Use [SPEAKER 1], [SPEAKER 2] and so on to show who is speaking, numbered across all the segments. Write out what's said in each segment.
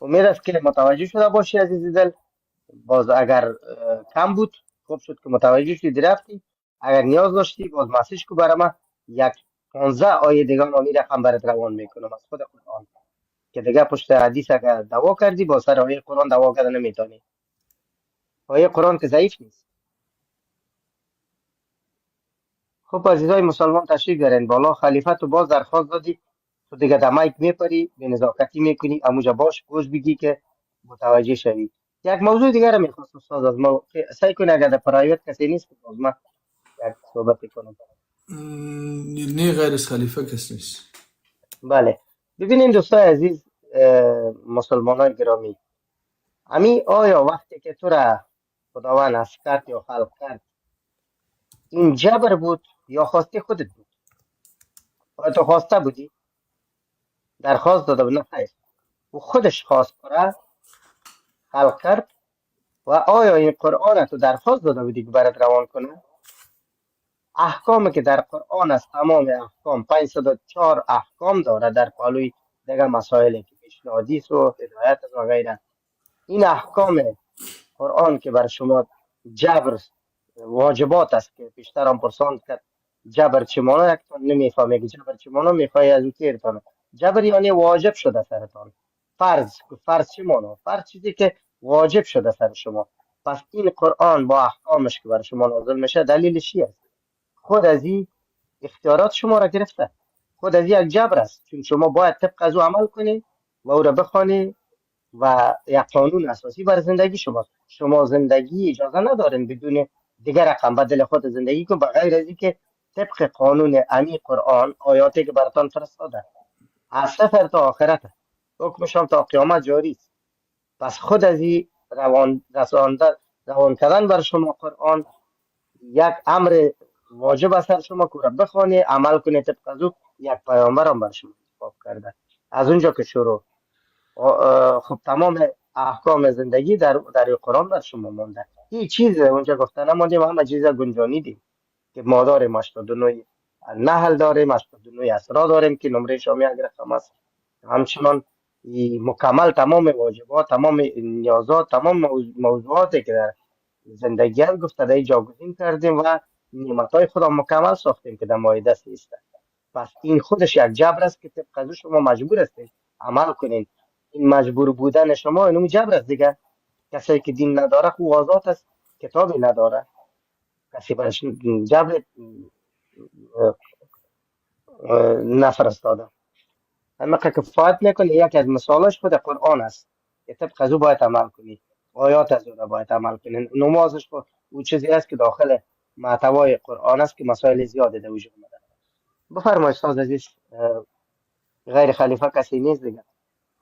[SPEAKER 1] امید است که متوجه شده باشی عزیز دل. باز اگر کم بود، خوب شد که متوجه شدی رفتی. اگر نیاز داشتی باز مسیج کو برام. یک 15 آیه دیگه ما می رقم برات روان میکنم از خود قرآن، که دیگه پشت حدیث اگر دعوا کردی با سر آیه قرآن دعوا کردن نمیتونی. آیه قرآن که ضعیف نیست. خب عزیزای مسلمان تشریف دارین بالا. خلیفه تو باز درخواست دادی، تو دیگه دمایک میپری به نزاکتی میکنی اموجا باش گوش بگی که متوجه شوی. یک موضوع دیگر رو میخواست استاد از ما سعی کنه اگر در پرایوت کسی نیست که باز ما یک صحبت کنم.
[SPEAKER 2] نه غیر از خلیفه کس نیست.
[SPEAKER 1] بله. ببینین دوستای عزیز، مسلمانان گرامی، امی آیا وقتی که تو را خداوند هست کرد یا خلق کرد، این جبر بود یا خواسته خودت بود؟ آیا تو خواسته بودی؟ درخواست داده بود؟ نه خیر، او خودش خواست کرد، خلق کرد. و آیا این قرآن تو درخواست داده بودی که برات روان کنه؟ احکامی که در قرآن است تمام احکام 504 احکام داره در پالوی دیگه مسائلی که پیشنهادی و هدایت و غیره. این احکام قرآن که بر شما جبر واجبات است که بیشتر هم پرسان کرد جبر چی مانه، یکتون نمیفهمه که جبر چی مانه، میخواه از او تیرتانه. جبر یعنی واجب شده سرتان. فرض، فرض چی مانه؟ فرض چیزی که واجب شده سر شما. پس این قرآن با احکامش که بر شما نازل میشه دلیلش چی است؟ خود از این اختیارات شما را گرفته، خود از یک جبر است، چون شما باید طبق از او عمل کنی و او را بخوانی و یک قانون اساسی بر زندگی شماست. شما زندگی اجازه ندارین بدون دیگر رقم بدل خود زندگی کن بغیر از اینکه طبق قانون امی قرآن آیاتی که براتان فرستاده از صفر تا آخرت حکمشان تا قیامت جاری است. پس خود از این روان رساندن، روان کردن بر شما قرآن یک امر واجب است سر شما که را بخوانی عمل کنید طبق از او. یک پیامبر هم بر شما انتخاب کرده از اونجا که شروع. خب تمام احکام زندگی در قرآن بر شما مونده. هیچ چیز اونجا گفته نمونده و همه چیز گنجانیدیم که ما داریم 89 نحل داریم، 89 اسرا داریم که نمره شامی یک رقم است. همچنان مکمل تمام واجبات، تمام نیازات، تمام موضوعاتی که در زندگی هست گفته در جاگزین کردیم و نعمتهای خدا مکمل ساختیم که در مایه دست است. پس این خودش یک جبر است که طبق از او شما مجبور هستید عمل کنین. این مجبور بودن شما اینو جبر است دیگه. کسی که دین نداره خو آزاد است، کتابی نداره، کسی برش جبر نفرستاده. اما که کفایت میکنه یکی از مثالاش خود قرآن است که طبق از او باید عمل کنی، آیات از او را باید عمل کنی. نمازش خود او چیزی است که داخل محتوای قرآن است که مسائل زیاده در وجود آمده. بفرمایید استاد عزیز. غیر خلیفه کسی نیست دیگه.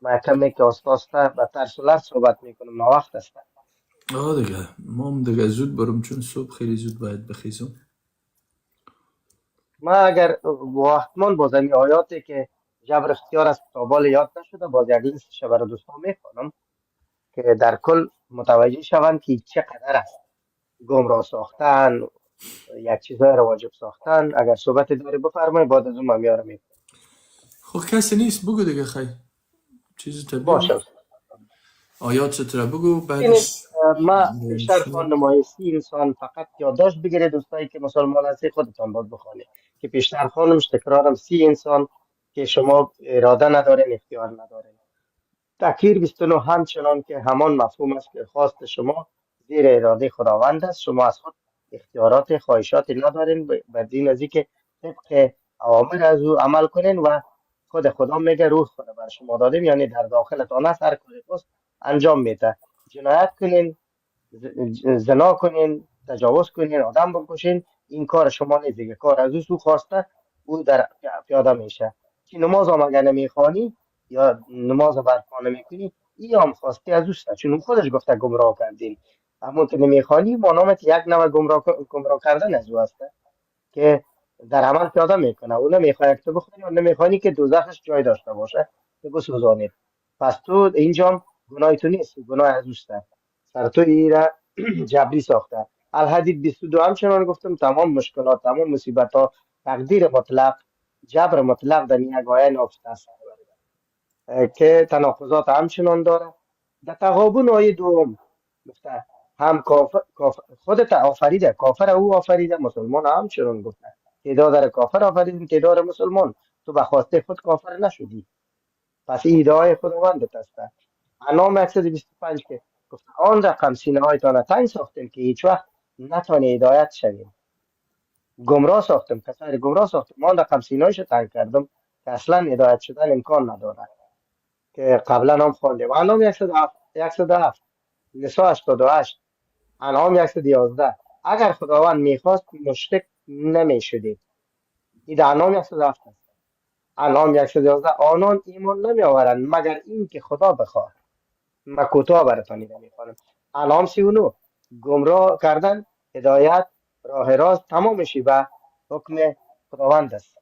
[SPEAKER 1] ما کمی که استاد به طرز و لرز صحبت میکنم نا وقت است.
[SPEAKER 2] دیگه ما هم دیگه زود برم چون صبح خیلی زود باید بخیزم.
[SPEAKER 1] ما اگر وقتمان باز این آیاتی که جبر اختیار است تا بال یاد نشده باز یک لیستش برای دوستان میکنم که در کل متوجه شوند که چقدر است گمراه ساختن، یک چیزای رو واجب ساختن. اگر صحبت داری بفرمایید بعد از اون من میارم.
[SPEAKER 2] خب کسی نیست بگو دیگه خیلی چیزی تا بگو.
[SPEAKER 1] باشه.
[SPEAKER 2] آیات ستره بگو
[SPEAKER 1] ببینید،
[SPEAKER 2] بعدش
[SPEAKER 1] ما
[SPEAKER 2] بریم
[SPEAKER 1] بیشتر
[SPEAKER 2] شروع.
[SPEAKER 1] خواندم سی انسان فقط یادداشت بگیرید دوستایی که مسلمان هستی خودتان باز بخونید که بیشتر خواندمش تکرارم. سی انسان که شما اراده ندارین، اختیار ندارین. تکفیر 29 همچنان که همان مفهوم است که خواست شما زیر اراده خداوند است. شما از خود اختیارات خواهشاتی ندارین بر دین از که طبق اوامر از او عمل کنین و خود خدا میگه روح خدا بر شما دادیم، یعنی در داخلتان است، هر کاری خواست انجام میده. جنایت کنین، زنا کنین، تجاوز کنین، آدم بکشین، این کار شما نیست دیگه. کار از او سو خواسته او در پیاده میشه. که نماز هم اگر نمیخوانی یا نماز برپا نمیکنی این هم خواسته از اوست، چون اون خودش گفته گمراه کردین. اما که نمیخوانی با نامت یک نوع گمراه کردن از او هست که در عمل پیاده میکنه. او نمیخواد تو بخونی و نمیخوانی که دوزخش جای داشته باشه که بسوزانید. پس تو اینجا گناه تو نیست، گناه از اوست. سر تو ایره جبری ساخته. الحدید 22 همچنان گفتم تمام مشکلات، تمام مصیبت ها، تقدیر مطلق، جبر مطلق در یک آیه نافذ است. که تناقضات همچنان داره. در تقابل آیه دوم گفته هم خودت آفریده، کافر او آفریده، مسلمان همچنان گفته تعداد در کافر آفریده، تعداد مسلمان. تو به خواسته خود کافر نشدی، پس این ادعای خداوندت است. انعام 125 که گفته آن رقم سینه هایتان تنگ ساختیم که هیچ وقت نتانی هدایت شویم. گمراه ساختم، کسای گمراه ساختم، آن رقم سینه هایش تنگ کردم که اصلا هدایت شدن امکان نداره، که قبلا هم خواندیم. انعام 107، نساء 88، انعام 111. اگر خداوند میخواست مشرک نمیشدید. این در انعام 107 است. انعام 111 آنان ایمان نمی آورند مگر این که خدا بخواد. من کوتاه براتون میخوانم. انعام 39، گمراه کردن هدایت راه راست تمامشی به حکم خداوند است.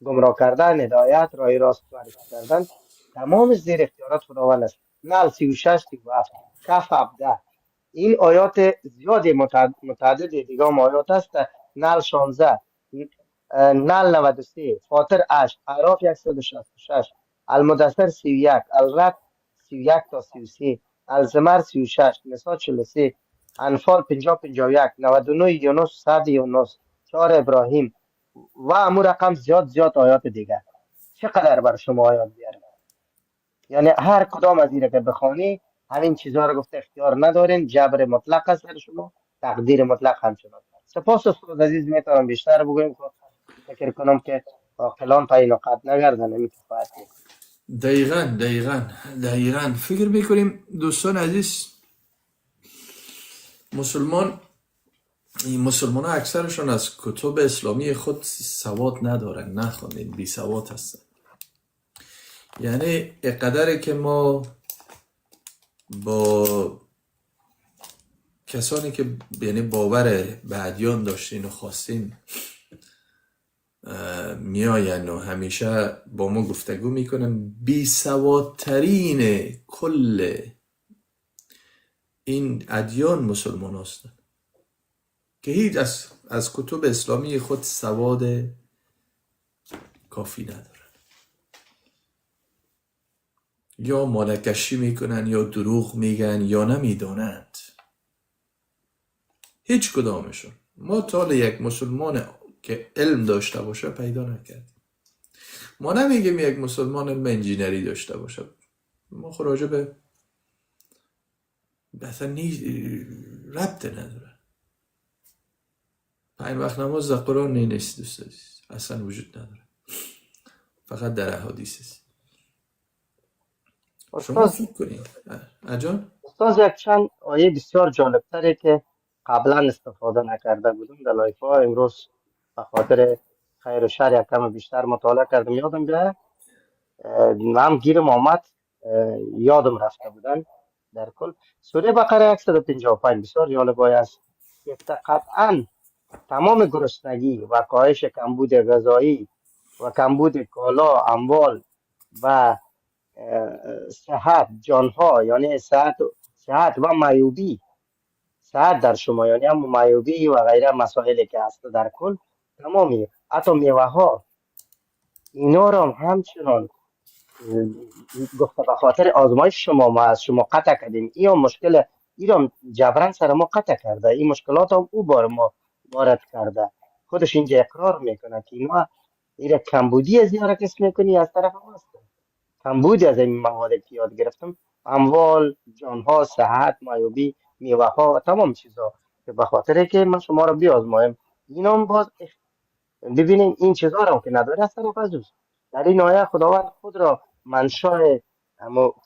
[SPEAKER 1] گمراه کردن هدایت راه راست معرفی کردن تمام زیر اختیارات خداوند است. نل 36 37، کف 17. این آیات زیادی متعدد دیگه هم آیات است. نل 16، نل 93، فاطر 8، اعراف 166، المدثر 31، الرعد 31 تا 33، الزمر 36، نساء 43، انفال 50 51، 99 یونس، 100 یونس، 4 ابراهیم و امور رقم زیاد آیات دیگه. چقدر بر شما آیات بیارم؟ یعنی هر کدام از اینا که بخوانی همین چیزها رو گفته اختیار ندارین، جبر مطلق است در شما، تقدیر مطلق همچنان. سپاس استاد عزیز، میتونم بیشتر بگویم که فکر کنم که عاقلان پای نقاط نگردن این کفایت میکنه.
[SPEAKER 2] دقیقاً فکر میکنیم دوستان عزیز، مسلمان ها اکثرشون از کتب اسلامی خود سواد ندارن، نخوندن، بی سواد هستن. یعنی اقدره که ما با کسانی که یعنی باور به ادیان داشتین و خواستین میاین و همیشه با ما گفتگو میکنن، بی سوادترین کل این ادیان مسلمان هستن که هیچ از کتب اسلامی خود سواد کافی ندارن، یا مالکشی میکنن یا دروغ میگن یا نمیدانند. هیچ کدامشون ما تا یک مسلمان که علم داشته باشه پیدا نکردیم. ما نمیگیم یک مسلمان علم انجینری داشته باشه، ما راجع به مثلا ربط نداره. 5 وقت نماز در قرآن نیست دوست عزیز، اصلا وجود نداره، فقط در احادیث است. شما فکر کنید اجان
[SPEAKER 1] استاد یک چند آیه بسیار جالب تره که قبلا استفاده نکرده بودم در لایف ها، امروز به خاطر خیر و شر یک کم بیشتر مطالعه کردم، یادم بیاره، هم گیرم آمد، یادم رفته بودن. در کل سوره بقره 155 بسیار جالب آیه است که قطعا تمام گرسنگی و کاهش کمبود غذایی و کمبود کالا، اموال و صحت جانها، یعنی صحت و معیوبی، صحت در شما یعنی هم معیوبی و غیره مسائلی که هست در کل تمامی، حتی میوه ها، اینا را همچنان گفته به خاطر آزمایش شما ما از شما قطع کردیم. این مشکل ایران جبران سر ما قطع کرده، این مشکلات هم او بار ما وارد کرده. خودش اینجا اقرار میکنه که اینا ایره کمبودی از یارا کس میکنی از طرف ما هست. کمبودی از این مواد که یاد گرفتم، اموال، جانها، صحت، معیوبی، میوه ها و تمام چیزها، که به خاطر که من شما را بیازمایم. اینا هم باز ببینیم این چیزها را که نداره از طرف از اوست. در این آیه خداوند خود را منشأ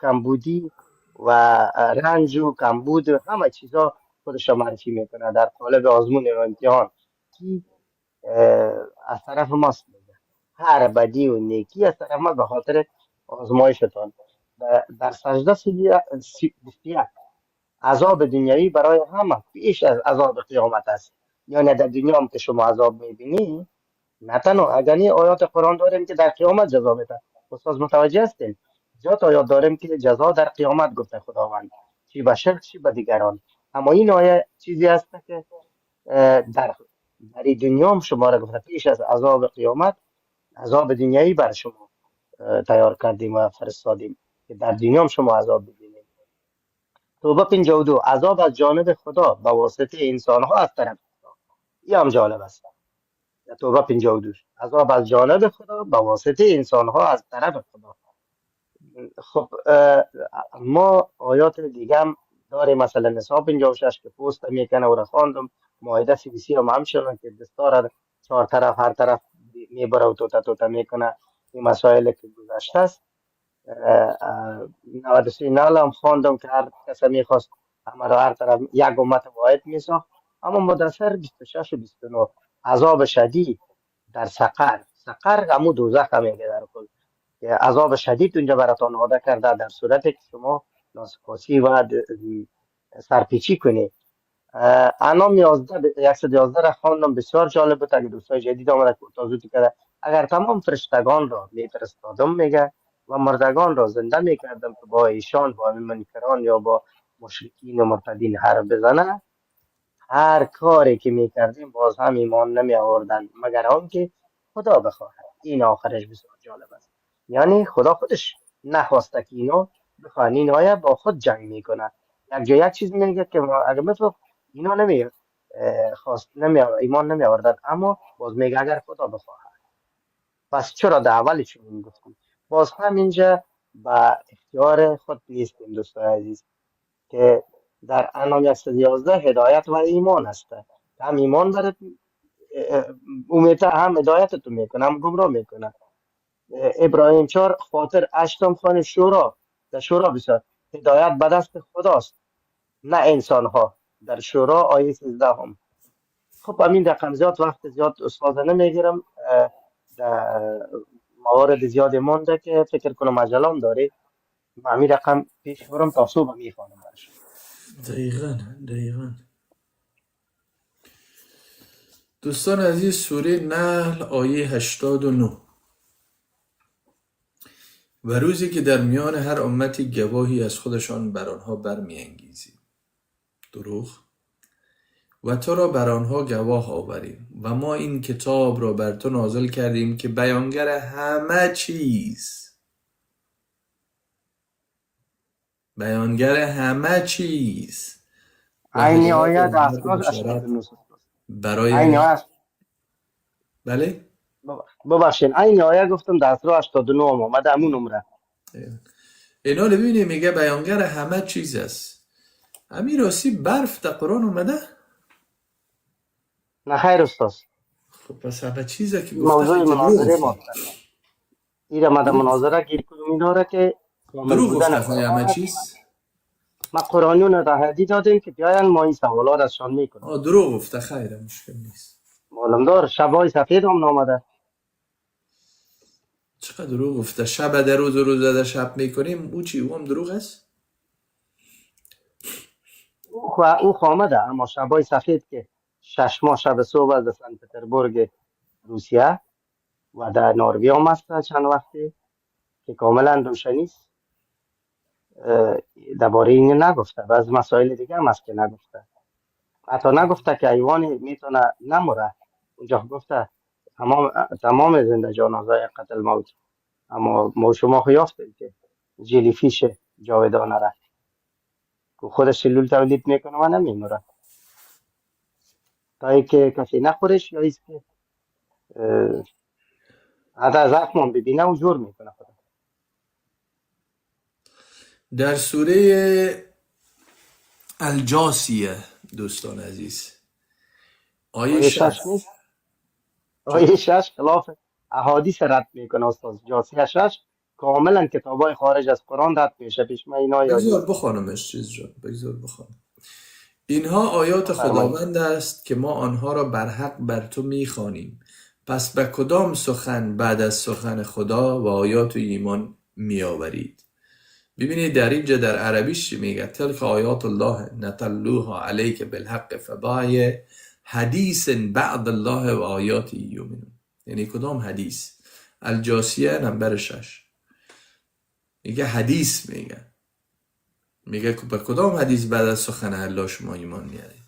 [SPEAKER 1] کمبودی و رنج و کمبود و همه چیزها خودش را معرفی میکنه در قالب آزمون و امتحان که از طرف ماست. هر بدی و نیکی از طرف ما به خاطر آزمایشتان. در سجده 21 عذاب دنیایی برای همه پیش از عذاب قیامت است. یعنی در دنیا هم که شما عذاب میبینی، نه تنها اگرنی آیات قرآن داریم که در قیامت جزا میده. استاد متوجه هستین؟ زیاد آیات داریم که جزا در قیامت گفته خداوند، چی به شرک چی به دیگران. اما این آیه چیزی هست که در این دنیا هم شما را گفته پیش از عذاب قیامت عذاب دنیایی بر شما تیار کردیم و فرستادیم. که در دنیا هم شما عذاب ببینید. توبه 52 عذاب از جانب خدا به واسطه انسان ها از طرف خدا. این هم جالب است. توبه 52 عذاب از جانب خدا به واسطه انسان ها از طرف خدا. خب ما آیات دیگه هم داره، مثلا نساء 56 که پوست میکنه و را خواندم، مائده 33 هم همچنان که دستار چهار طرف هر طرف میبره و توتا توتا میکنه. این مسائل که گذشته است. 93 نال هم خواندم که هر کس میخواست همه را هر طرف یک امت واحد میساخت. اما مدثر 26 و 29 عذاب شدید در سقر همو دوزخ میگه در کل، که عذاب شدید اونجا براتان آماده کرده در صورتی که شما ناسپاسی و سرپیچی کنید. انام 111 را خواندم، بسیار جالب بود. اگه دوستای جدید آمده که توضیح کرده اگر تمام فرشتگان را میفرستادم میگه و مردگان را زنده میکردم که با ایشان با منکران یا با مشرکین و مرتدین حرف بزنه، هر کاری که میکردیم باز هم ایمان نمی آوردن مگر آنکه خدا بخواهد. این آخرش بسیار جالب است. یعنی خدا خودش نخواسته که اینا بخواهن. این آیه با خود جنگ میکنه. یک جا یک چیز میگه که اگر مثل اینا نمی خواست ایمان نمی آوردن، اما باز میگه اگر خدا بخواهد. پس چرا در اولش گفتیم؟ باز هم اینجا با اختیار خود نیستیم دوستان عزیز، که در انام 111 هدایت و ایمان است. هم ایمان برات امیده، هم هدایت تو میکنه، هم گمراه میکنه. ابراهیم 4 خاطر اشتم خان شورا در شورا بسیار هدایت به دست خداست نه انسان ها. در شورا آیه 13 هم. خب همین رقم زیاد وقت زیاد استفاده نمیگیرم. در موارد زیاد مونده که فکر کنم عجلام داره. همین رقم پیش برم تا صبح میخوانم برش.
[SPEAKER 2] دقیقا. دوستان عزیز، سوره نحل آیه 89. و روزی که در میان هر امتی گواهی از خودشان بر آنها برمی‌انگیزیم دروغ و تو را بر آنها گواه آوریم و ما این کتاب را بر تو نازل کردیم که بیانگر همه چیز و
[SPEAKER 1] عین
[SPEAKER 2] هدایت
[SPEAKER 1] آیه
[SPEAKER 2] و
[SPEAKER 1] در
[SPEAKER 2] رحمت و
[SPEAKER 1] اسراج
[SPEAKER 2] بشارت
[SPEAKER 1] 89
[SPEAKER 2] برای
[SPEAKER 1] عین آیه
[SPEAKER 2] بله
[SPEAKER 1] ببخشید عین آیه گفتم در اسراج 89 اومده همون نمره.
[SPEAKER 2] اینا رو ببینید میگه بیانگر همه چیز است. همین راستی برف در قرآن اومده؟
[SPEAKER 1] نه خیر استاد،
[SPEAKER 2] خب پس همه چیزه که گفته
[SPEAKER 1] موضوع
[SPEAKER 2] خیلی دروغ
[SPEAKER 1] مناظره
[SPEAKER 2] گفته.
[SPEAKER 1] ما این ماده مناظره گیر کنیم داره که کامل
[SPEAKER 2] دروغ
[SPEAKER 1] بودن
[SPEAKER 2] گفته خواهی همه
[SPEAKER 1] قرآن است.
[SPEAKER 2] چیز.
[SPEAKER 1] ما قرآنیون را هدی دادیم که بیاین ما این سوالات ازشان میکنیم.
[SPEAKER 2] دروغ گفته، خیره مشکل نیست.
[SPEAKER 1] معلوم دار شبای سفید هم نامده.
[SPEAKER 2] چقدر دروغ گفته. شب در روز و روز در شب میکنیم او چی؟ او هم دروغ است؟
[SPEAKER 1] او خامده، اما شبای سفید که 6 ماه شب صبح از سن پتربورگ روسیه و در نروژ هم است چند وقتی که کاملا روشنی است. درباره این نگفته و از مسائل دیگه هم است که نگفته. حتی نگفته که حیوان میتونه نمره. اونجا گفته تمام زنده جان ذائقه الموت، اما ما شما خو یافتیم که جلی فیش جاودانه را که خودش سلول تولید میکنه و نمیموره تا اینکه کسی نخورش یا ایست که حتی زخم هم ببینه و جور میکنه خدا.
[SPEAKER 2] در سوره الجاسیه دوستان عزیز آیه
[SPEAKER 1] آیه 6
[SPEAKER 2] 60.
[SPEAKER 1] نیست؟ آیه 6 خلاف احادیث رد میکنه استاد. جاسیه 6 کاملا کتابای خارج از قرآن رد میشه. پیش ما اینا یاد
[SPEAKER 2] بگذار
[SPEAKER 1] نیست.
[SPEAKER 2] بخوانمش چیز جان، بگذار بخوانم. اینها آیات
[SPEAKER 1] بفرمایید.
[SPEAKER 2] خداوند است که ما آنها را بر حق بر تو میخوانیم، پس به کدام سخن بعد از سخن خدا و آیات و ایمان میآورید؟ ببینید در اینجا در عربیش چی میگه؟ تلک آیات الله نتلوها علیک بالحق فبای حدیث بعد الله و آیات یؤمنون. یعنی کدام حدیث؟ الجاسیه نمبر 6 میگه حدیث، میگه به کدام حدیث بعد از سخن الله شما ایمان میارید؟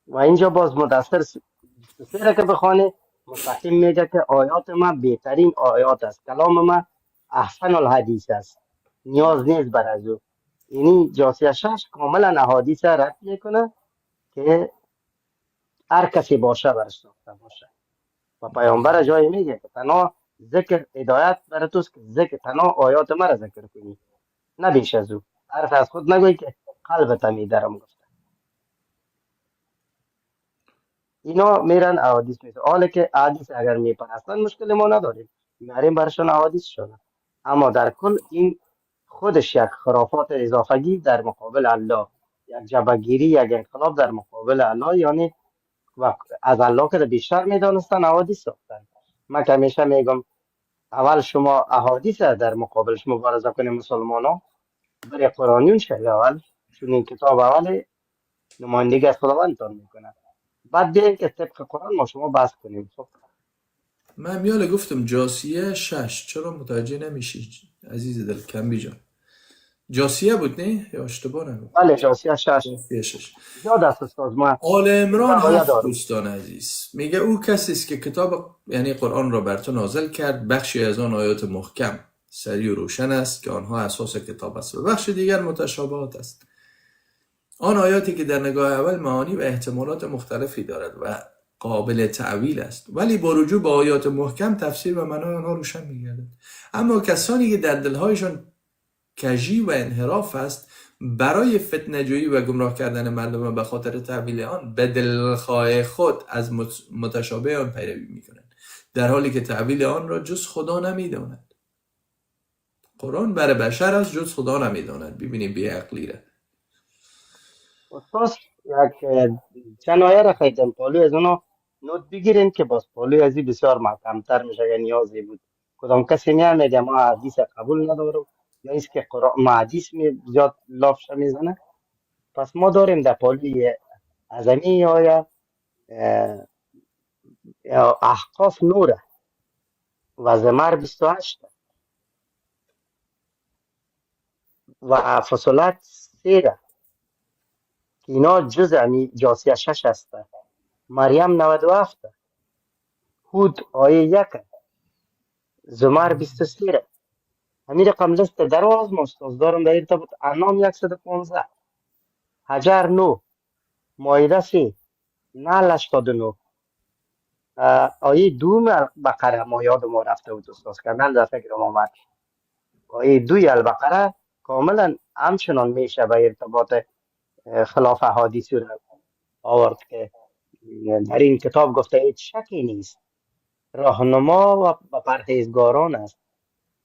[SPEAKER 1] و اینجا باز مدثر سیره که بخوانه مستقیم میگه که آیات ما بهترین آیات است، کلام ما احسن الحدیث است، نیاز نیست بر از او. یعنی جاسیه شش کاملا احادیث رد میکنه که هر کسی باشه برش ساخته باشه. و پیامبر جای میگه که تنها ذکر هدایت بر توست که ذکر تنها آیات مرا ذکر کنی، نه بیش از او. حرف از خود نگوی که قلبت میدارم گفته. اینا میرن احادیث میشه. حالا که احادیث اگر میپرستن مشکل ما نداریم، میاریم برشان احادیث شده. اما در کل این خودش یک خرافات اضافگی در مقابل الله، یک جبهگیری، یک انقلاب در مقابل الله. یعنی و از الله که بیشتر میدانستن احادیث ساختن. من که همیشه میگم اول شما احادیث در مقابلش مبارزه کنیم مسلمان ها، برای قرآنیون شد اول، چون این کتاب اول نمایندگی از خداوندتان میکنه. بعد بیاین که طبق قرآن ما شما بحث کنیم. خب
[SPEAKER 2] من میاله گفتم جاسیه شش، چرا متوجه نمیشی عزیز دل کمبی جان؟ جاسیه بود نه یا اشتباه نگم؟
[SPEAKER 1] بله جاسیه شش
[SPEAKER 2] جاسیه شش.
[SPEAKER 1] یاد است استاد ما
[SPEAKER 2] آل عمران
[SPEAKER 1] روایت
[SPEAKER 2] 7
[SPEAKER 1] دارم.
[SPEAKER 2] دوستان عزیز میگه او کسی است که کتاب یعنی قرآن را بر تو نازل کرد، بخشی از آن آیات محکم سریع و روشن است که آنها اساس کتاب است و بخش دیگر متشابهات است. آن آیاتی که در نگاه اول معانی و احتمالات مختلفی دارد و قابل تعویل است، ولی با رجوع به آیات محکم تفسیر و معنای آنها روشن می‌گردد. اما کسانی که در دلهایشان کژی و انحراف است، برای فتنه‌جویی و گمراه کردن مردم به خاطر تعویل آن به دلخواه خود از متشابه آن پیروی می‌کنند، در حالی که تعویل آن را جز خدا نمی‌داند. قرآن برای بشر از جز خدا نمی‌داند. ببینید بی‌عقلی را.
[SPEAKER 1] استاد یک چند آیه را خیلی پالو از اونو نوت بگیرین که باز پالو ازی بسیار محکمتر میشه یا نیازی بود. کدام کسی میاد میگه ما حدیث قبول ندارم، یا ایست که قرآن ما حدیث زیاد لافش میزنه. پس ما داریم در پالوی ازمی آیه احقاف نوره و زمر 28 و فصلت 3 که اینا جز امی جاسیه 6 هست. مریم 97، هود آیه 1، زمر 23. همین رقم لست دراز مستاز دارم در ارتباط انام 115، حجر 9، مایده 3، نحل 89. آیه دوم بقره ما یاد ما رفته بود استاز کردن در فکر ما آمد. آیه دوی البقره کاملا همچنان میشه به ارتباط خلاف حدیثی رو آورد که در این کتاب گفته هیچ شکی نیست، راهنما و پرهیزگاران است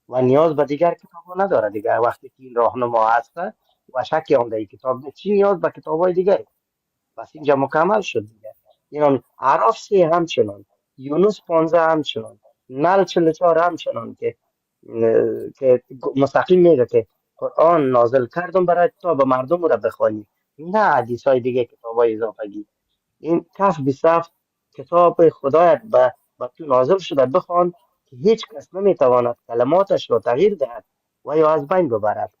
[SPEAKER 1] و نیاز به دیگر کتاب نداره دیگه. وقتی که این راهنما هست و شکی هم در این کتاب نیست، چی نیاز به کتاب های دیگه؟ بس اینجا مکمل شد دیگه. این عراف 3 همچنان، یونس 15 همچنان، نل 44 همچنان که مستقیم میگه که قرآن نازل کردم برای تا به مردم را بخوانی، نه حدیث های دیگه، کتاب های اضافگی. این کف 27 کتاب خدایت به تو نازل شده بخوان که هیچ کس نمیتواند کلماتش را تغییر دهد و یا از بین ببرد.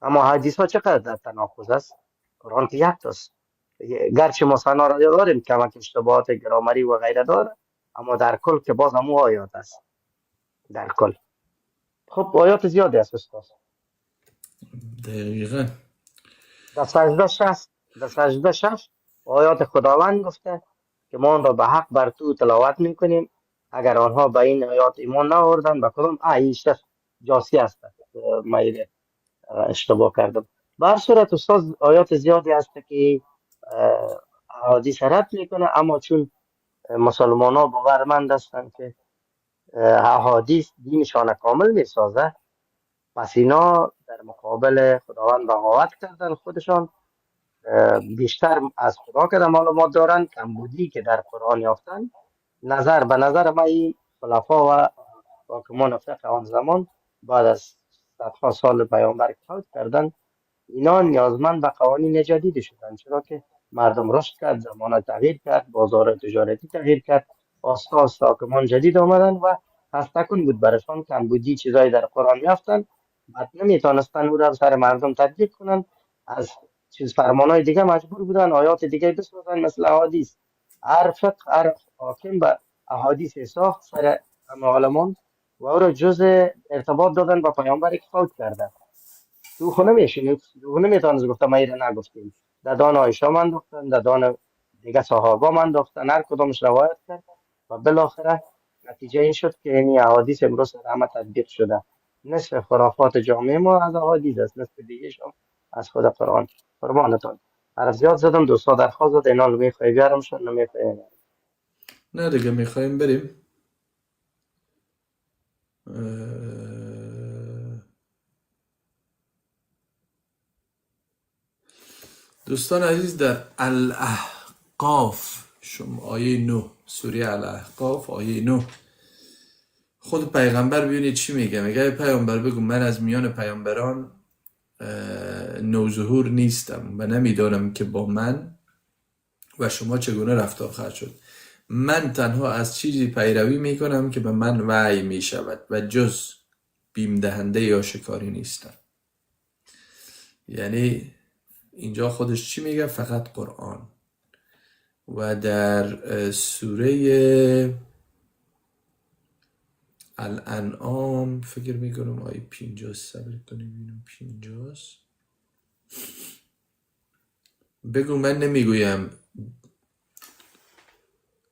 [SPEAKER 1] اما حدیث ها چقدر در تناقض است؟ قرآن که یک تاست، گرچه ما ثنا را داریم کمک اشتباهات گرامری و غیره داره، اما در کل که باز همو آیات است در کل. خب آیات زیادی است استاد.
[SPEAKER 2] دقیقا
[SPEAKER 1] در سجده 6 آیات خداوند گفته که ما آن را به حق بر تو تلاوت میکنیم، اگر آنها به این آیات ایمان نآوردند به کدام ایش جاسی است. من اشتباه کردم. به هر صورت استاد آیات زیادی هست که احادیث رد میکنه، اما چون مسلمان ها باورمند هستند که احادیث دینشان کامل میسازه، پس اینا در مقابل خداوند بغاوت کردن، خودشان بیشتر از خدا که معلومات دارن، کمبودی که در قرآن یافتن. نظر به نظر ما این خلفا و حاکمان فقه آن زمان بعد از صدها سال پیامبر فوت کردن، اینا نیازمند به قوانین جدید شدن، چرا که مردم رشد کرد، زمان تغییر کرد، بازار تجارتی تغییر کرد، آستا حاکمان جدید آمدن و هستکون بود برشان کمبودی چیزایی در قرآن یافتن، بعد نمیتونستن او را سر مردم تطبیق کنن، از چیز فرمانهای دیگه مجبور بودن آیات دیگه بسازن مثل احادیث. هر فقه هر حاکم به احادیث ساخت سر همه عالمان و او را جز ارتباط دادن با پیامبری که فوت کرده. تو خونه میشینی، تو خونه میتونست گفته ما ایره نگفتیم. در دان عایشه من انداختن، در دان دیگه صحابه من انداختن، هر کدامش روایت کرد و بالاخره نتیجه این شد که این احادیث امروز در همه تطبیق شده. نصف خرافات جامعه ما از احادیث است، نصف دیگه هم از خود قرآن. قربانتان حرف زیاد زدم، دوستا درخواست داد اینا رو میخوای بیارم شد نمیخوای.
[SPEAKER 2] نه دیگه میخوایم بریم. دوستان عزیز، در الاحقاف شما آیه 9 سوره الاحقاف آیه 9 خود پیغمبر ببینید چی میگه. میگه ای پیامبر بگو من از میان پیامبران نوظهور نیستم و نمیدانم که با من و شما چگونه رفتار خواهد شد. من تنها از چیزی پیروی میکنم که به من وحی میشود و جز بیم دهنده یا شکاری نیستم. یعنی اینجا خودش چی میگه؟ فقط قرآن. و در سوره الانعام فکر میکنم آیه 50 صبر کنیم ببینم 50 بگو من نمیگویم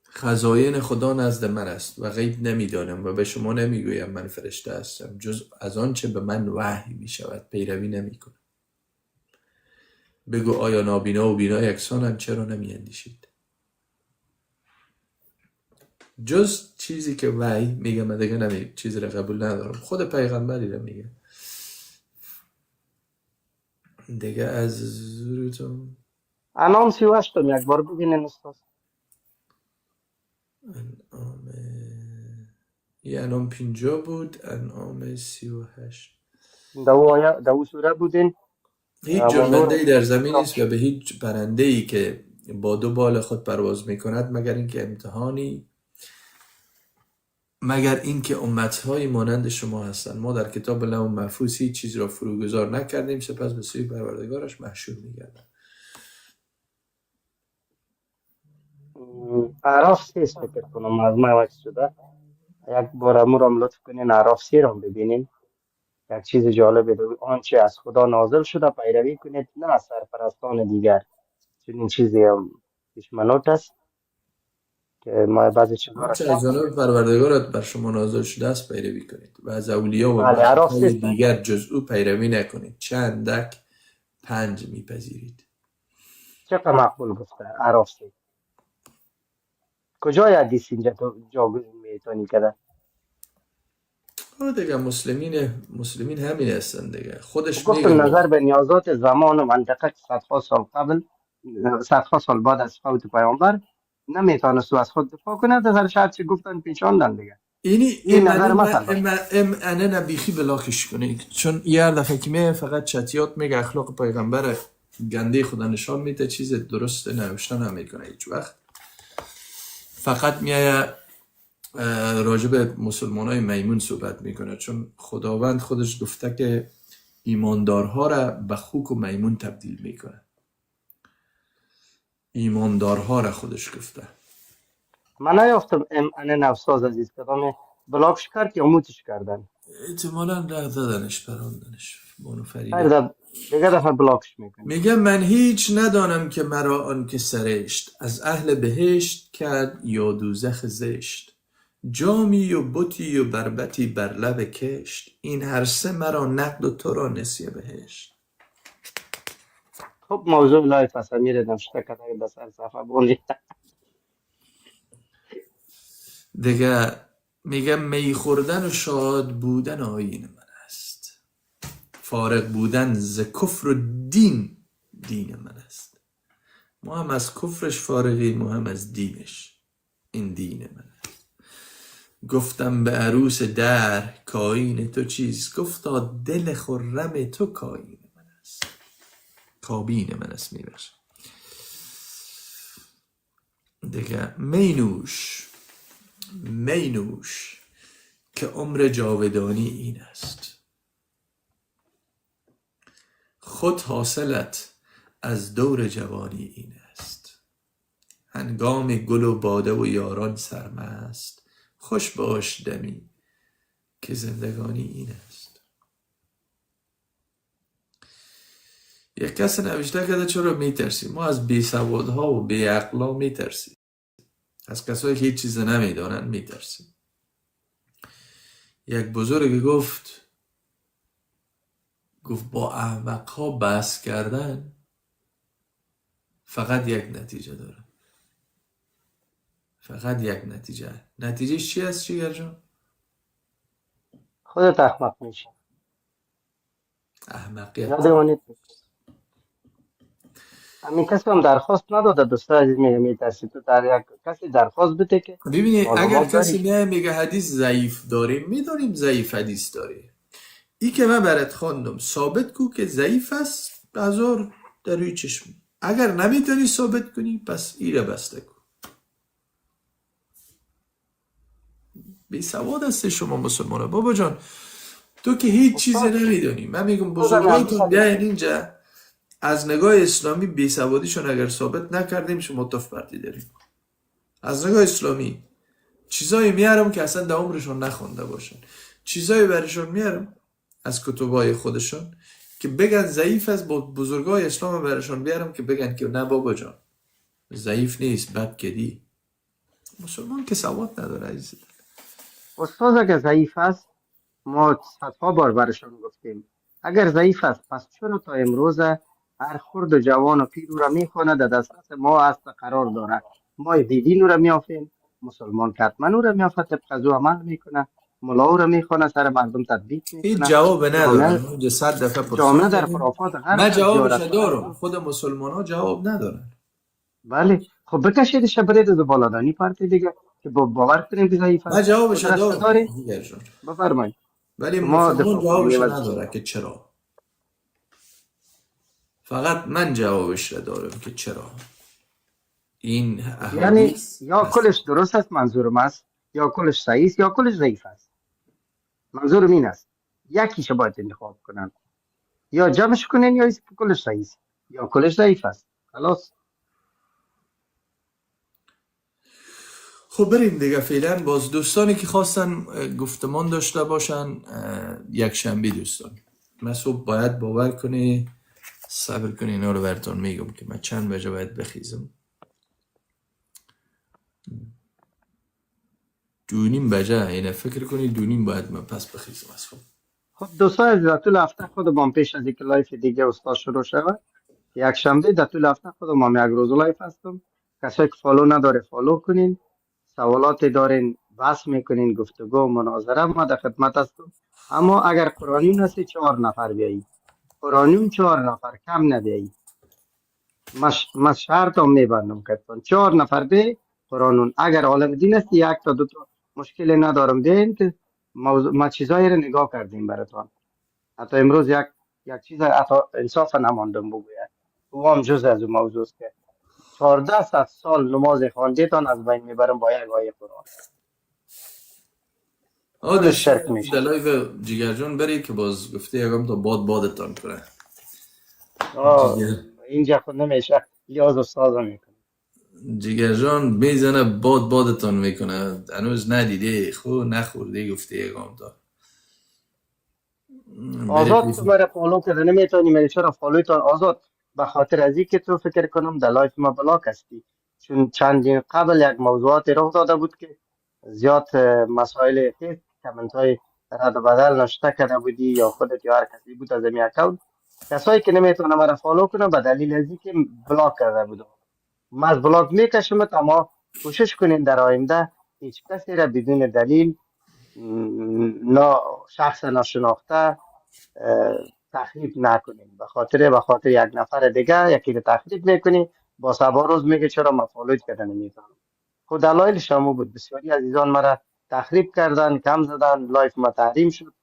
[SPEAKER 2] خزاین خدا نزد من است و غیب نمیدانم و به شما نمیگویم من فرشته هستم جز از آنچه به من وحی میشود پیروی نمیکنم. بگو آیا نابینا و بینا یکسانند؟ چرا نمیاندیشید؟ جز چیزی که وحی میگه من دیگه چیزی رو قبول ندارم. خود پیغمبری رو میگه دیگه. از زورتون
[SPEAKER 1] انام 38 یک بار ببینین استاد.
[SPEAKER 2] انعام یه انعام 50 بود، انعام 38.
[SPEAKER 1] دو سوره بودین.
[SPEAKER 2] هیچ
[SPEAKER 1] منظور
[SPEAKER 2] جنبنده در زمین نیست و به هیچ پرنده ای که با دو بال خود پرواز میکند مگر اینکه امتحانی، مگر اینکه امتهای مانند شما هستند. ما در کتاب لوح محفوظ هیچ چیز را فروگذار نکردیم سپس به سوی پروردگارش محشور میگردد.
[SPEAKER 1] اعراف 3 فکر کنم از ما وقت شده. یک بار امورم لطف کنین اعراف 3 رو ببینین. یک چیز جالبه، آنچه از خدا نازل شده پیروی کنید، نه از سرپرستان دیگر. چون این چیزی هم پیش منوط است که ما بعضی چیزها را
[SPEAKER 2] آنچه از
[SPEAKER 1] شک
[SPEAKER 2] جانب
[SPEAKER 1] میکنیم.
[SPEAKER 2] پروردگارت بر شما نازل شده است پیروی کنید و از اولیا و
[SPEAKER 1] بله اعراف 3
[SPEAKER 2] مخلوقات دیگر جز او پیروی نکنید. چندک 5 میپذیرید.
[SPEAKER 1] چقدر مقبول گفته اعراف 3. کجای حدیث اینجا تو جاگزین میتونی کده؟
[SPEAKER 2] دیگه مسلمین همین هستن دیگه. خودش
[SPEAKER 1] گفتم
[SPEAKER 2] میگه
[SPEAKER 1] نظر به نیازات زمان و منطقه که صدها سال قبل، صدها سال بعد از فوت پیامبر نمیتونست از خود دفاع کنه. در شاید چی گفتن پیچاندن دیگه.
[SPEAKER 2] اینی
[SPEAKER 1] این نظر مثلا
[SPEAKER 2] امانه نبیخی بلاکش کنید، چون یه دفعه که میه فقط چتیات میگه اخلاق پیغمبر گنده خدا نشان میده، چیز درست نوشته نمیکنه هیچ وقت. فقط میایه راجب مسلمان های میمون صحبت میکنه، چون خداوند خودش گفته که ایماندارها را به خوک و میمون تبدیل میکنه. ایماندارها را خودش گفته.
[SPEAKER 1] من نیافتم ان نفساز عزیز کدام بلاکش کرد یا موتش کردن.
[SPEAKER 2] احتمالا راه دادنش پراندنش بانو
[SPEAKER 1] خیر
[SPEAKER 2] فریده.
[SPEAKER 1] دیگه دفعه بلاکش میکنی.
[SPEAKER 2] میگه من هیچ ندانم که مرا آن که سرشت از اهل بهشت کرد یا دوزخ زشت. جامی و بطی و بربطی بر لب کشت. این هر سه مرا نقد و تو را نسیه بهشت.
[SPEAKER 1] خب موضوع لای تصمیر نوشته کده در سر صفحه بولی.
[SPEAKER 2] دیگه میگه می خوردن و شاد بودن آیین من است. فارغ بودن ز کفر و دین من است. ما هم از کفرش فارغیم، ما هم از دینش. این دین من است. گفتم به عروس در کاین تو چیز، گفتا دل خرم تو کاین من است. کابین من است. میبخشم دیگه. می نوش که عمر جاودانی این است. خود حاصلت از دور جوانی این است. هنگام گل و باده و یاران سرمست، خوش باش دمی که زندگانی این است. یک کس نوشته کرده چرا میترسیم؟ ما از بیسوادها و بیعقلا میترسیم، از کسایی که هیچ چیز نمیدانن میترسیم. یک بزرگ گفت با احمقها بحث کردن فقط یک نتیجه داره، فقط یک نتیجه. نتیجهش چی است جیگر جان؟
[SPEAKER 1] خودت احمق میشی.
[SPEAKER 2] احمقیت.
[SPEAKER 1] یادمانید همین کسی هم درخواست نداده. دوستا عزیز میگه میترسی تو در یک کسی درخواست بده که
[SPEAKER 2] ببینی اگر
[SPEAKER 1] معلومات
[SPEAKER 2] کسی
[SPEAKER 1] داری.
[SPEAKER 2] میگه حدیث ضعیف داریم، میدونیم ضعیف حدیث داره. ای که من برات خواندم ثابت کو که ضعیف است، هزار در روی چشم. اگر نمیتونی ثابت کنی پس ایره بسته کن. بی سواد هستی شما مسلمان. بابا جان تو که هیچ چیزی
[SPEAKER 1] استاد
[SPEAKER 2] نمیدونی. من میگم
[SPEAKER 1] استاد
[SPEAKER 2] بزرگایتون
[SPEAKER 1] نبی
[SPEAKER 2] بیاین اینجا از نگاه اسلامی بی سوادیشون اگر ثابت نکردیم شما تف پرتی داریم. از نگاه اسلامی چیزایی میارم که اصلا در عمرشون نخونده باشن، چیزایی برشون میارم از کتبای خودشون که بگن ضعیف است. با بزرگای اسلام برشون بیارم که بگن که نه بابا جان ضعیف نیست، بد کدی. مسلمان که سواد نداره عزیز.
[SPEAKER 1] استاد اگر ضعیف است ما صدها بار برشان گفتیم اگر ضعیف است پس چرا تا امروز هر خرد و جوان و پیر او را میخواند در دسترس ما است قرار دارد. ما دیدین او را میافیم، مسلمان که حتما او را میافت طبق از او عمل میکنه، ملا او را میخونه سر مردم تطبیق
[SPEAKER 2] هیچ
[SPEAKER 1] میکنه.
[SPEAKER 2] جواب ندارن.
[SPEAKER 1] جامعه
[SPEAKER 2] اونجا 100 دفعه
[SPEAKER 1] جامعه
[SPEAKER 2] پرسان
[SPEAKER 1] در
[SPEAKER 2] کردیم
[SPEAKER 1] خرافات
[SPEAKER 2] ما
[SPEAKER 1] غرق است،
[SPEAKER 2] جوابش
[SPEAKER 1] زیارت غرق
[SPEAKER 2] دارم،
[SPEAKER 1] است.
[SPEAKER 2] خود مسلمان ها جواب ندارن.
[SPEAKER 1] بله خب بکشیدش برید از بالادانی پارتی دیگه که باور کنیم که ضعیف
[SPEAKER 2] ما
[SPEAKER 1] است.
[SPEAKER 2] جوابش
[SPEAKER 1] قدرت
[SPEAKER 2] دارم
[SPEAKER 1] داری
[SPEAKER 2] دیگر جان،
[SPEAKER 1] بفرمایید
[SPEAKER 2] ولی
[SPEAKER 1] شما
[SPEAKER 2] مسلمان
[SPEAKER 1] دفاع کنید
[SPEAKER 2] جوابش
[SPEAKER 1] عوض شما.
[SPEAKER 2] نداره که چرا. فقط من جوابش را دارم که چرا این
[SPEAKER 1] یعنی
[SPEAKER 2] احادیث
[SPEAKER 1] یا
[SPEAKER 2] هست.
[SPEAKER 1] کلش درست است منظورم است، یا کلش صحیح است، یا کلش ضعیف است. منظورم این است یکیش باید انتخاب کنن، یا جمعش کنین یا ایست که کلش صحیح است یا کلش ضعیف است. خلاص.
[SPEAKER 2] خب بریم دیگه. فعلا باز دوستانی که خواستن گفتمان داشته باشن یک شنبه دوستان مسعود باید باور کنی صبر کنی اینا رو براتون میگم که من چند بجه باید بخیزم. 2:30 اینه فکر کنی 2:30 باید من پس بخیزم از خواب.
[SPEAKER 1] خب دوستان در طول هفته خودمان پیش از اینکه لایف دیگه استاد شروع شود یک شنبه در طول هفته خودمان یک روز لایف هستم. کسایی که فالو نداره فالو کنین، سوالات دارین بحث میکنین، گفتگو مناظره ما در خدمت هستم. اما اگر قرآنیون هستی 4 نفر بیایید، قرآنیون 4 نفر کم نبیایید. من شرط هم میبندم کتون 4 نفر به قرآنون. اگر عالم دین است یک تا دو تا مشکل ندارم بیاین که موضوع ما چیزایی رو نگاه کردیم براتون. حتی امروز یک چیز حتی انصاف نماندم بگوید او هم جز از اون موضوع است که 1400 سال نماز خواندیتان از بین میبرم با یک آیه قرآن. کلش
[SPEAKER 2] داشتی
[SPEAKER 1] شرک میشه.
[SPEAKER 2] دلایو جیگر جان بری که باز گفته یکم تا بادتان کنه. جیگر
[SPEAKER 1] اینجا خود نمیشه لیاز استاد میکنه.
[SPEAKER 2] جیگر جان میزنه بادتان میکنه. هنوز ندیده خو نخورده گفته یکم تا بری
[SPEAKER 1] آزاد تو
[SPEAKER 2] پیش.
[SPEAKER 1] مرا فالو کرده نمیتونی میری چرا فالویتان آزاد به خاطر از که تو فکر کنم در لایف ما بلاک هستی. چون چندین قبل یک موضوعات رخ داده بود که زیاد مسائل خیلی کامنت های رد و بدل نشته کرده بودی یا خودت یا هر کسی بود از این اکاونت. کسایی که نمیتونه مرا فالو کنه به دلیل از که بلاک کرده بودم. من از بلاک میکشم اما کوشش کنین در آینده هیچ کسی را بدون دلیل نا شخص ناشناخته تخریب نکنیم. به خاطر یک نفر دیگه یکی رو تخریب میکنی با سبا روز میگه چرا ما فالوت کردن نمیتونم. خود دلایل شما بود. بسیاری عزیزان مرا تخریب کردن، کم زدن، لایف ما تحریم شد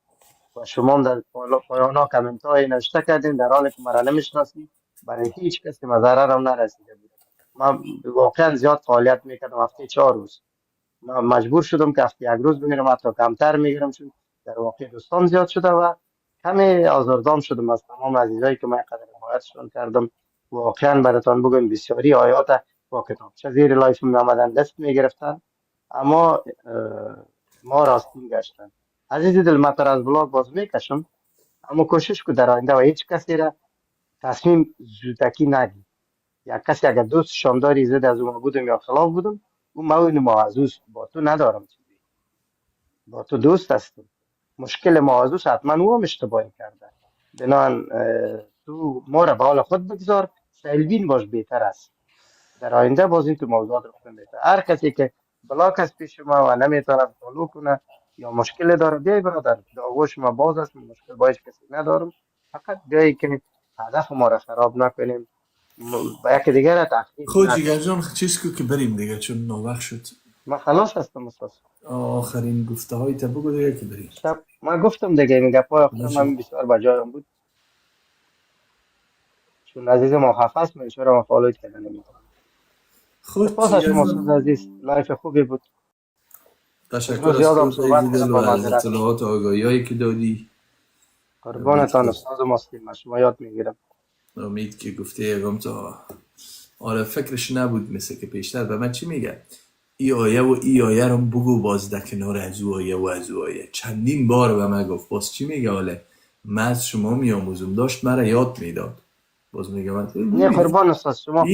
[SPEAKER 1] و شما هم در پایان ها کامنت های نوشته کردین در حالی که مرا نمیشناسید. برای هیچ کسی ما ضرر هم نرسیده بود. من واقعا زیاد فعالیت میکردم هفته 4 روز. من مجبور شدم که هفته یک روز بمیرم، حتی کمتر میگیرم چون در واقع دوستان زیاد شده و کمی آزاردام شدم از تمام عزیزایی که من قدر حمایتشون کردم. واقعا براتون بگم بسیاری آیات با کتابچه زیر لایف می آمدن دست می گرفتن اما ما راستین گشتن. عزیز دل من تر از بلاک باز میکشم، اما کوشش کو در آینده و هیچ کسی را تصمیم زودکی نگی. یک کسی اگر دوست شانداری زد از اون بودم یا خلاف بودم، اون موین موضوع با تو ندارم چیزی، با تو دوست هستم. مشکل موضوع حتما او هم اشتباهی کرده. بنابراین تو ما را به حال خود بگذار، سیلبین باش بهتر است. در آینده باز این تو موضوعات رخ بهتر. هر کسی که بلاک است پیش ما و نمیتونه فالو کنه یا مشکل داره، بیای برادر، آغوش ما باز است، مشکل با هیچ کسی ندارم. فقط بیایی که هدف ما را خراب نکنیم، با یکی دیگر را تحقیر
[SPEAKER 2] خود
[SPEAKER 1] نکنیم.
[SPEAKER 2] جگر جان چیز کو که بریم دیگه چون نووقت شد.
[SPEAKER 1] من خلاص هستم استاد.
[SPEAKER 2] آخرین گفته های تا بگو دیگه که بریم.
[SPEAKER 1] شب من گفتم دیگه، این گپای آخر
[SPEAKER 2] باشه.
[SPEAKER 1] من بسیار بجایم بود، چون عزیز ما خفه است، من چرا ما فالو کردن نمیتونم.
[SPEAKER 2] خود
[SPEAKER 1] سپاس از
[SPEAKER 2] جگر
[SPEAKER 1] شما استاد
[SPEAKER 2] جان
[SPEAKER 1] عزیز، لایف خوبی بود.
[SPEAKER 2] تشکر
[SPEAKER 1] امروز
[SPEAKER 2] از
[SPEAKER 1] یادم
[SPEAKER 2] تو
[SPEAKER 1] صحبت
[SPEAKER 2] عزیز
[SPEAKER 1] کنم،
[SPEAKER 2] دل و
[SPEAKER 1] با
[SPEAKER 2] از
[SPEAKER 1] معذرت.
[SPEAKER 2] اطلاعات و آگاهی هایی که دادی.
[SPEAKER 1] قربانتان استاد ماستین، من شما یاد میگیرم.
[SPEAKER 2] امید که گفته یکم تا آره فکرش نبود مثل که پیشتر به من چی میگه ای آیه و ای آیه رو بگو باز در کنار از او آیه و از او آیه چندین بار به من گفت باز چی میگه حاله من از شما میآموزم داشت مرا یاد میداد باز میگه من
[SPEAKER 1] نه قربان استاد شما.